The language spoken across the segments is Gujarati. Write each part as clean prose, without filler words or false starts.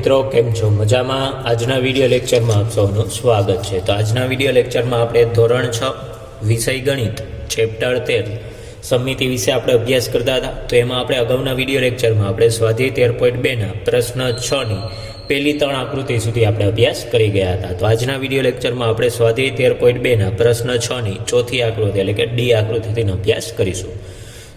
मित्रों केम छो मजामां। आजना विडियो लेक्चर में आप सौનું स्वागत है। तो आजना विडियो लेक्चर में आपणे धोरण 6 विषय गणित चेप्टर 13 समिति विषे आपणे अभ्यास करता था। तो एमां आपणे अगाउना विडियो लेक्चर में आपणे स्वाध्याय 13.2 ना प्रश्न 6 नी पहली 3 आकृति सुधी आपणे अभ्यास करी गया था। तो आजना विडियो लेक्चर में आपणे स्वाध्याय 13.2 ना प्रश्न 6 नी चौथी आकृति एटले के डी आकृतिथी अभ्यास करीशुं।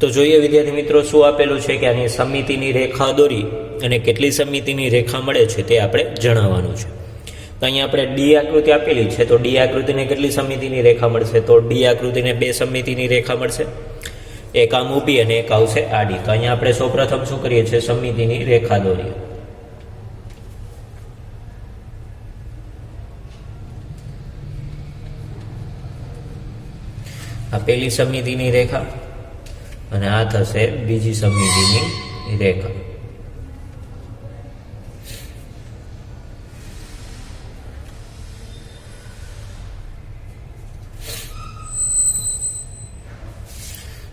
तो जोईए विद्यार्थी मित्रों शुं आपेलुं छे के आनी समितिनी रेखा दोरी अने केटली समितिनी रेखा मळे छे ते आपणे जणाववानुं छे। तो अहींया आपणे डी आकृति आपेली छे। तो डी आकृतिने केटली समितिनी रेखा मळशे? तो डी आकृतिने बे समितिनी रेखा मळशे, एक आम ऊभी अने एक आवशे आडी। तो अहींया आपणे सौप्रथम शुं करीए छीए? समितिनी रेखा दोरीए। आ पेली समितिनी रेखा અને આ થશે બીજી સમિતિની રેખા।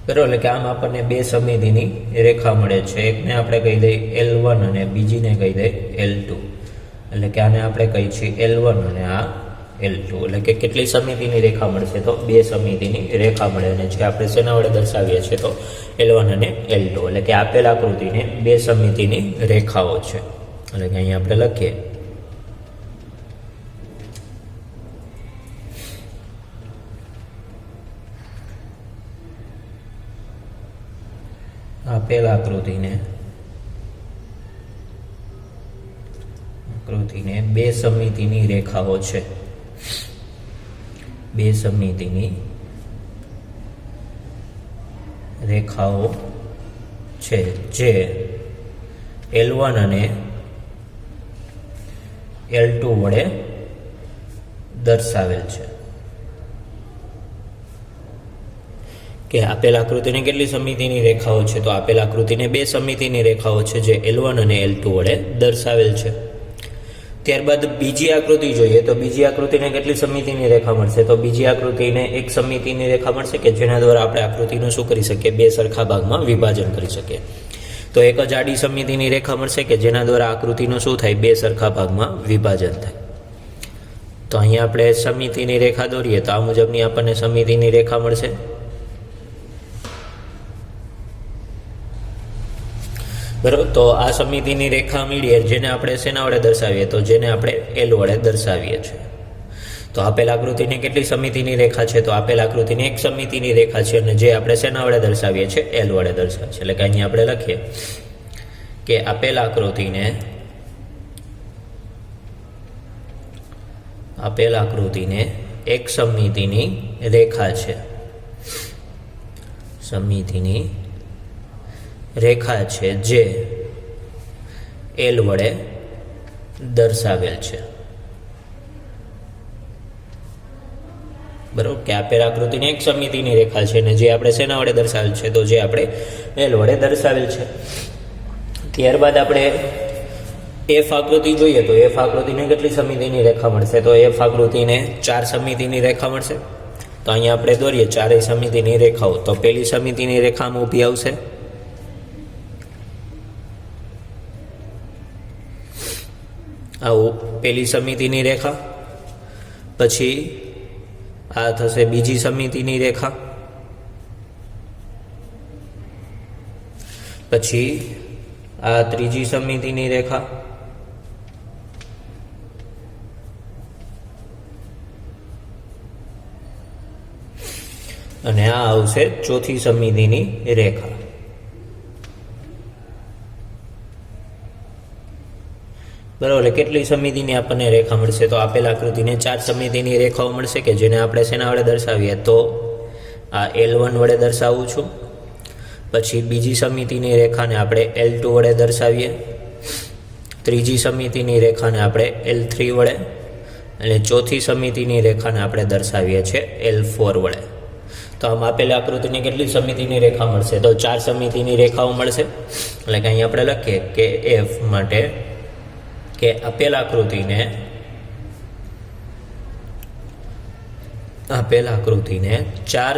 બરાબર, એટલે કે આમ આપણને બે સમિતિની રેખા મળે છે। એકને આપણે કહી દઈએ L1 અને બીજીને કહી દઈએ L2। એટલે કે આને આપણે કહી છીએ L1 અને આ L2। એટલે કે કેટલી સમિતિની રેખા મળશે? તો બે સમિતિની રેખા મળે। અને જે આપણે શેના વડે દર્શાવીએ છીએ? તો L1 અને L2। એટલે કે આપેલ આકૃતિને બે સમિતિની રેખાઓ છે। એટલે કે અહીંયા આપણે લખીએ આપેલ આકૃતિને બે સમિતિની રેખાઓ છે। બે સમિતિની રેખાઓ છે જે L1 અને L2 વડે દર્શાવેલ છે। કે આપેલ આકૃતિને કેટલી સમિતિની રેખાઓ છે? તો આપેલ આકૃતિને બે સમિતિની રેખાઓ છે જે L1 અને L2 વડે દર્શાવેલ છે। ત્યારબાદ બીજી આકૃતિ જોઈએ તો બીજી આકૃતિને કેટલી સમિતિની રેખા મળશે? તો બીજી આકૃતિને એક સમિતિની રેખા મળશે કે જેના દ્વારા આપણે આકૃતિનું શું કરી શકીએ? બે સરખા ભાગમાં વિભાજન કરી શકીએ। તો એક જ આડી સમિતિની રેખા મળશે કે જેના દ્વારા આકૃતિનું શું થાય? બે સરખા ભાગમાં વિભાજન થાય। તો અહીંયા આપણે સમિતિની રેખા દોરીએ તો આ મુજબની આપણને સમિતિની રેખા મળશે। બરાબર, તો આ સમિતિની રેખા મળીએ જેને આપણે શેના વડે દર્શાવીએ? તો જેને આપણે L વડે દર્શાવીએ છીએ। તો આપેલ આકૃતિને કેટલી સમિતિની રેખા છે? તો આપેલ આકૃતિની એક સમિતિની રેખા છે અને જે આપણે શેના વડે દર્શાવીએ છીએ? L વડે દર્શાવીએ છીએ। એટલે કે અહીંયા આપણે લખીએ કે આપેલ આકૃતિને એક સમિતિની રેખા છે। સમિતિની રેખા છે જે L વડે દર્શાવેલ છે। બરાબર, કે આપેલ આકૃતિની એક સમિતિની રેખા છે અને જે આપણે શેના વડે દર્શાવેલ છે? તો જે આપણે L વડે દર્શાવેલ છે। ત્યારબાદ આપણે F આકૃતિ જોઈએ તો F આકૃતિને કેટલી સમિતિની રેખા મળશે? તો F આકૃતિને 4 સમિતિની રેખા મળશે। તો અહીંયા આપણે દોરીએ ચારેય સમિતિની રેખાઓ। તો પહેલી સમિતિની રેખામાં ઊભી આવશે, આવું પેલી સમિતિની રેખા, પછી આ થશે બીજી સમિતિની રેખા, પછી આ ત્રીજી સમિતિની રેખા, અને આ આવશે ચોથી સમિતિની રેખા। બરાબર, કેટલી સમિતિની આપણને રેખા મળશે? તો આપેલ આકૃતિને 4 સમિતિની રેખાઓ મળશે કે જેને આપણે શેના વડે દર્શાવીએ? તો આ L1 વડે દર્શાવું છું, પછી બીજી સમિતિની રેખાને આપણે L2 વડે દર્શાવીએ, ત્રીજી સમિતિની રેખાને આપણે L3 વડે અને ચોથી સમિતિની રેખાને આપણે દર્શાવીએ છીએ L4 વડે। તો આમ આપેલ આકૃતિને કેટલી સમિતિની રેખા મળશે? તો 4 સમિતિની રેખાઓ મળશે। એટલે કે અહીં આપણે લખીએ કે F માટે કે આપેલ આકૃતિને 4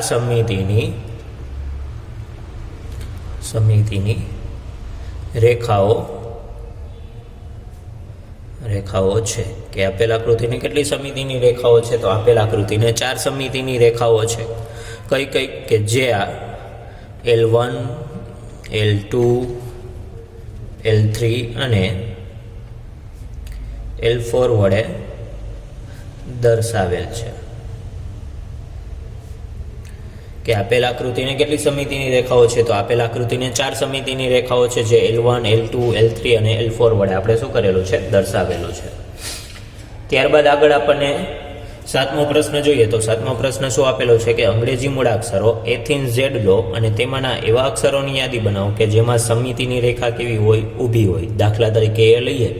સમિતિની રેખાઓ રેખાઓ છે કે આપેલ આકૃતિને કેટલી સમિતિની રેખાઓ છે? તો આપેલ આકૃતિને 4 સમિતિની રેખાઓ છે. કઈ કઈ? કે જે આ L1, L2, L3 અને L4 વડે દર્શાવેલ છે. કે આપેલ આકૃતિને કેટલી સમિતિની રેખાઓ છે? તો આપેલ આકૃતિને 4 સમિતિની રેખાઓ છે, જે L1, L2, L3 અને L4 વડે આપણે શું કરેલું છે? દર્શાવેલું છે. ત્યારબાદ આગળ આપણને 7મો પ્રશ્ન જોઈએ. તો 7મો પ્રશ્ન શું આપેલો છે? કે અંગ્રેજી મૂળાક્ષરો A થી Z લો અને તેમાંના એવા અક્ષરોની યાદી બનાવો કે જેમાં સમિતિની રેખા કેવી હોય? ઊભી હોય. દાખલા તરીકે એ લઈએ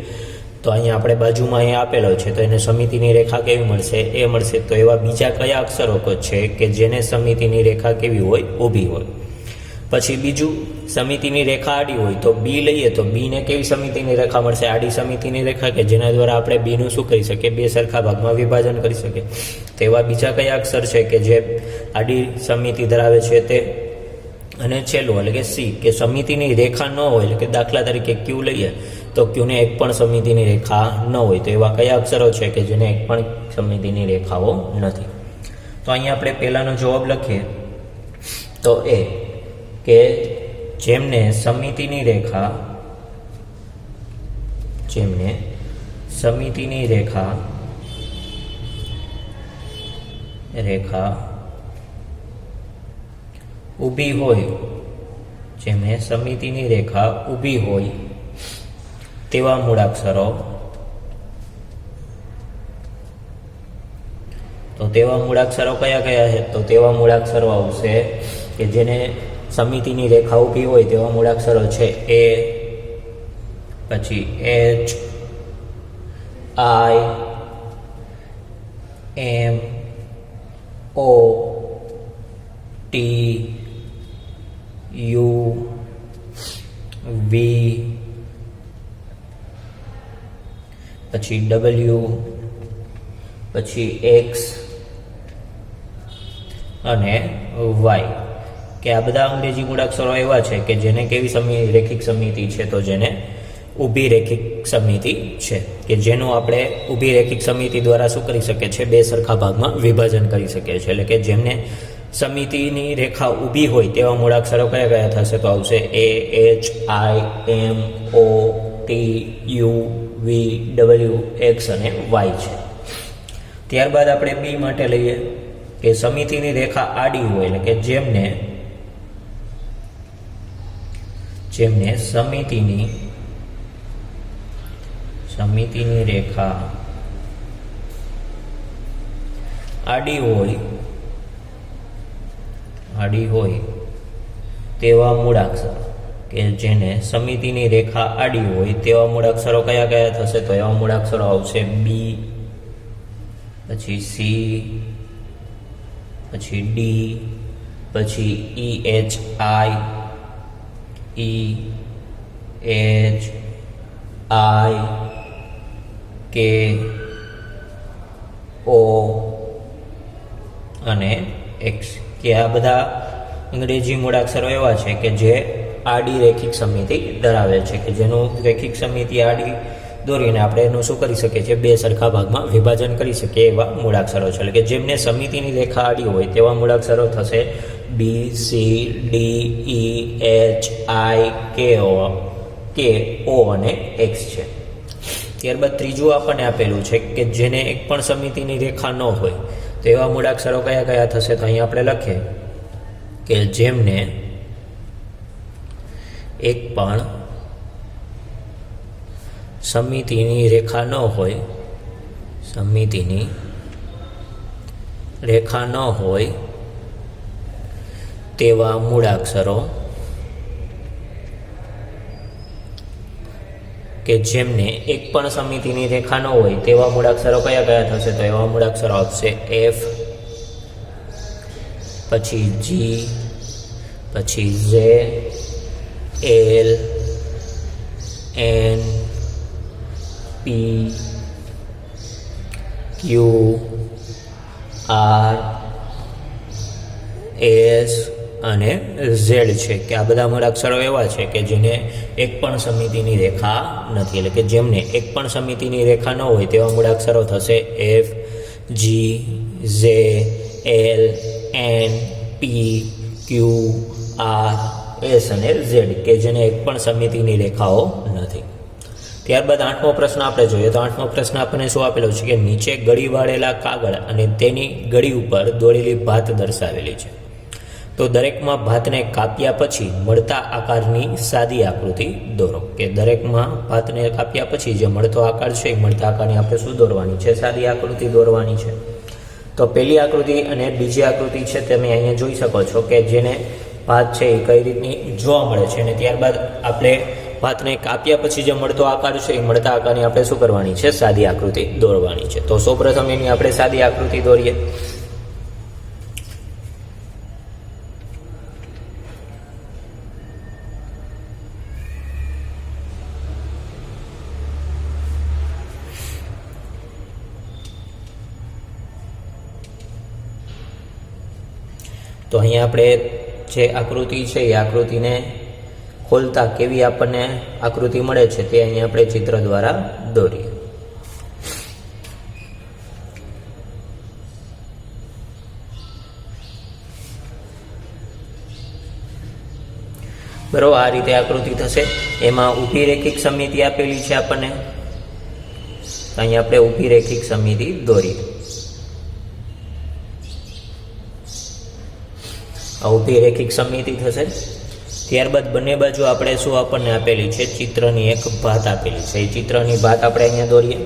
તો અહીંયા આપણે બાજુમાં એ આપેલો છે, તો એને સમિતિની રેખા કેવી મળશે? એ મળશે. તો એવા બીજા કયા અક્ષરો છે કે જેને સમિતિની રેખા કેવી હોય? ઊભી હોય. પછી બીજું, સમિતિની રેખા આડી હોય તો બી લઈએ તો બીને કેવી સમિતિની રેખા મળશે? આડી સમિતિની રેખા, કે જેના દ્વારા આપણે બીનું શું કરી શકીએ? 2 સરખા ભાગમાં વિભાજન કરી શકીએ. તેવા બીજા કયા અક્ષર છે કે જે આડી સમિતિ ધરાવે છે તે? અને છેલ્લું એટલે કે સી, કે સમિતિની રેખા ન હોય, એટલે કે દાખલા તરીકે ક્યુ લઈએ તો ક્યુને એક પણ સમિતિની રેખા ન હોય. તો એવા કયા અક્ષરો છે કે જેને એક પણ સમિતિની રેખાઓ નથી? તો અહીંયા આપણે પહેલાનો જવાબ લખીએ તો એ, કે જેમને સમિતિની રેખા ઊભી હોય, જેમને સમિતિની રેખા ઊભી હોય તેવા મૂળાક્ષરો, તો તેવા મૂળાક્ષરો કયા કયા છે? તો તેવા મૂળાક્ષરો આવશે કે જેને સમિતિની રેખા ઊભી હોય તેવા મૂળાક્ષરો છે A, પછી H, I, M, O, T, U, V, પછી W, પછી X અને Y. કે આ બધા અંગ્રેજી મૂળાક્ષરો એવા છે કે જેને કેવી રેખિક સમિતિ છે? તો જેને ઊભી રેખિક સમિતિ છે, કે જેનું આપણે ઊભી રેખિક સમિતિ દ્વારા શું કરી શકીએ છીએ? 2 સરખા ભાગમાં વિભાજન કરી શકીએ છીએ. એટલે કે જેમને સમિતિની રેખા ઊભી હોય તેવા મૂળાક્ષરો કયા કયા થશે? તો આવશે A, H, I, M, O, T, U, V, W, X અને Y છે. ત્યારબાદ આપણે બી માટે લઈએ કે સમિતિની રેખા આડી હોય, એટલે કે જેમને સમિતિની રેખા આડી હોય તેવા મૂળાક્ષરો, કે જેને સમિતિની રેખા આડી હોય તેવા મૂળાક્ષરો કયા કયા થશે? તો એવા મૂળાક્ષરો આવશે બી, પછી સી, પછી ડી, પછી EH, I, EH, I, K, O અને X. કે આ બધા અંગ્રેજી મૂળાક્ષરો એવા છે કે જે આડી રેખિક સમિતિ ધરાવે છે, કે જેનું રેખિક સમિતિ આડી દોરીને આપણે એનું શું કરી શકીએ છીએ? 2 સરખા ભાગમાં વિભાજન કરી શકીએ એવા મૂળાક્ષરો છે. એટલે કે જેમને સમિતિની રેખા આડી હોય તેવા મૂળાક્ષરો થશે B, C, D, E, H, I, K, O અને X છે. ત્યારબાદ ત્રીજું આપણને આપેલું છે કે જેને એક પણ સમિતિની રેખા ન હોય તો એવા મૂળાક્ષરો કયા કયા થશે? તો અહીં આપણે લખીએ કે જેમને એક પણ સમિતિની રેખા ન હોય તેવા મૂળાક્ષરો, કે જેમને એક પણ સમિતિની રેખા ન હોય તેવા મૂળાક્ષરો કયા કયા થશે? તો એવા મૂળાક્ષરો આવશે F, પછી G, પછી Z, L, N, P, Q, R, S, અને ઝેડ છે કે આ બધા મૂળાક્ષરો એવા છે કે જેને એક પણ સમિતિની રેખા નથી, એટલે કે જેમને એક પણ સમિતિની રેખા ન હોય તેવા મૂળાક્ષરો થશે એફ, જી, ઝે, એલ, એન, પી, ક્યુ, આર, એસ અને ઝેડ કે જેને એક પણ સમિતિની રેખાઓ નથી. ત્યારબાદ 8મો પ્રશ્ન આપણે જોઈએ તો 8મો પ્રશ્ન આપણને શું આપેલો છે કે નીચે ગળી વાળેલા કાગળ અને તેની ગળી ઉપર દોરેલી ભાત દર્શાવેલી છે, તો દરેકમાં ભાતને કાપ્યા પછી મળતા આકારની સાદી આકૃતિ દોરો. કે દરેકમાં ભાતને કાપ્યા પછી જે મળતો આકાર છે એ મળતા આકારની આપણે શું દોરવાની છે? સાદી આકૃતિ દોરવાની છે. તો પહેલી આકૃતિ અને બીજી આકૃતિ છે તમે અહીંયા જોઈ શકો છો કે જેને ભાત છે એ કઈ રીતની જોવા મળે છે, અને ત્યારબાદ આપણે ભાતને કાપ્યા પછી જે મળતો આકાર છે એ મળતા આકારની આપણે શું કરવાની છે? સાદી આકૃતિ દોરવાની છે. તો સૌપ્રથમ એની આપણે સાદી આકૃતિ દોરીએ. તો અહીંયા આપણે જે આકૃતિ છે એ આકૃતિને ખોલતા કેવી આપણને આકૃતિ મળે છે તે અહીંયા આપણે ચિત્ર દ્વારા દોરીએ. બરોબર, આ રીતે આકૃતિ થશે. એમાં ઊભી રેખિક સમિતિ આપેલી છે આપણને, અહીંયા આપણે ઊભી રેખિક સમિતિ દોરીએ. આ ઊભી રેખિક સમિતિ થશે. ત્યારબાદ બંને બાજુ આપણે શું આપણને આપેલી છે? ચિત્રની એક ભાત આપેલી છે. એ ચિત્રની ભાત આપણે અહીંયા દોરીએ.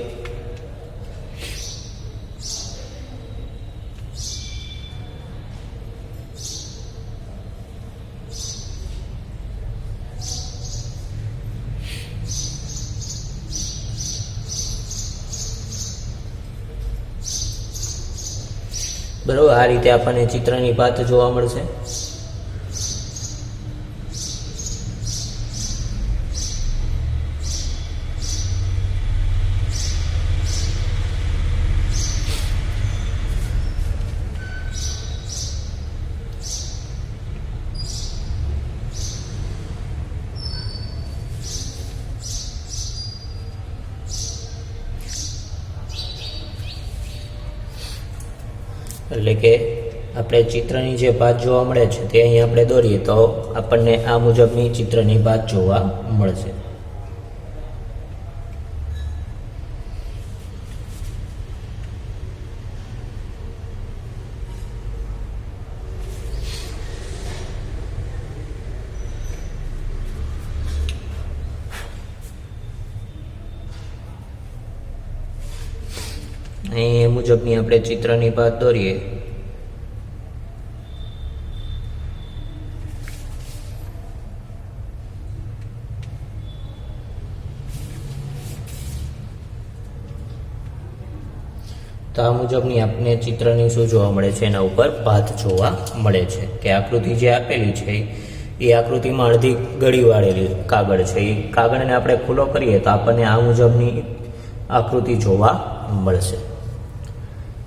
બરોબર, આ રીતે આપણને ચિત્રની ભાત જોવા મળશે. એટલે કે આપણે ચિત્રની જે ભાત જોવા મળે છે તે અહીં આપણે દોરીએ તો આપણને આ મુજબની ચિત્રની ભાત જોવા મળશે. અહીં એ મુજબની આપણે ચિત્રની ભાત દોરીએ. તો આ મુજબની આપણને ચિત્રની શું જોવા મળે છે? એના ઉપર ભાત જોવા મળે છે. કે આકૃતિ જે આપેલી છે એ આકૃતિમાં અડધી ગળી વાળેલી કાગળ છે. એ કાગળને આપણે ખુલ્લો કરીએ તો આપણને આ મુજબની આકૃતિ જોવા મળશે.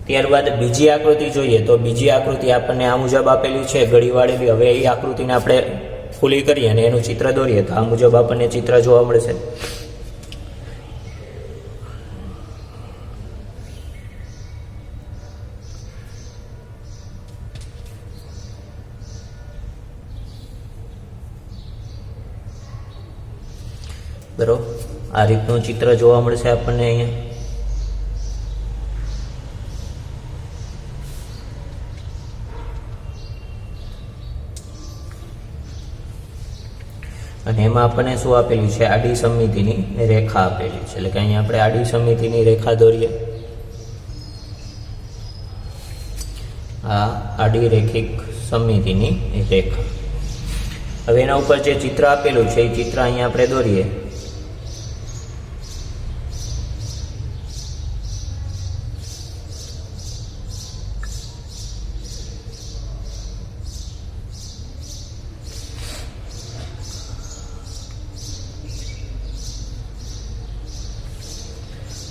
ત્યારબાદ બીજી આકૃતિ જોઈએ તો બીજી આકૃતિ આપણને આ મુજબ આપેલી છે, ગળી વાળેલી. હવે એ આકૃતિને આપણે ખુલ્લી કરીએ અને એનું ચિત્ર દોરીએ તો આ મુજબ આપણને ચિત્ર જોવા મળશે. બરોબર, આ રીતનું ચિત્ર જોવા મળશે આપણને અહીંયા. અને એમાં આપણને શું આપેલું છે? આડી સમિતિની રેખા આપેલી છે. એટલે કે અહીંયા આપણે આડી સમિતિની રેખા દોરીએ. આ આડી રેખિક સમિતિની રેખા. હવે એના ઉપર જે ચિત્ર આપેલું છે એ ચિત્ર અહીંયા આપણે દોરીએ.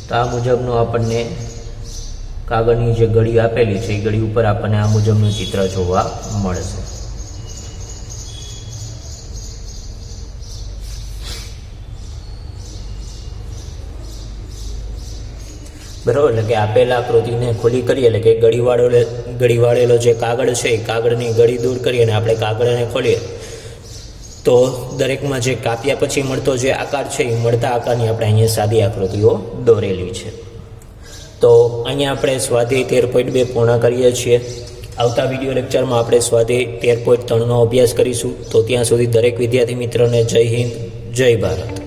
તો આ મુજબનું આપણને કાગળની જે ગળી આપેલી છે એ ગળી ઉપર આપણને આ મુજબનું ચિત્ર જોવા મળશે. બરાબર, એટલે કે આપેલા આકૃતિને ખુલ્લી કરીએ, એટલે કે ગળી વાળેલો જે કાગળ છે એ કાગળની ગળી દૂર કરીએ અને આપણે કાગળને ખોલીએ તો દરેકમાં જે કાપ્યા પછી મળતો જે આકાર છે એ મળતા આકારની આપણે અહીંયા સાદી આકૃતિઓ દોરેલી છે. તો અહીંયા આપણે સ્વાધ્યાય 13.2 પૂર્ણ કરીએ છીએ. આવતા વિડીયો લેક્ચરમાં આપણે સ્વાધ્યાય 13.3નો અભ્યાસ કરીશું. તો ત્યાં સુધી દરેક વિદ્યાર્થી મિત્રોને જય હિન્દ, જય ભારત.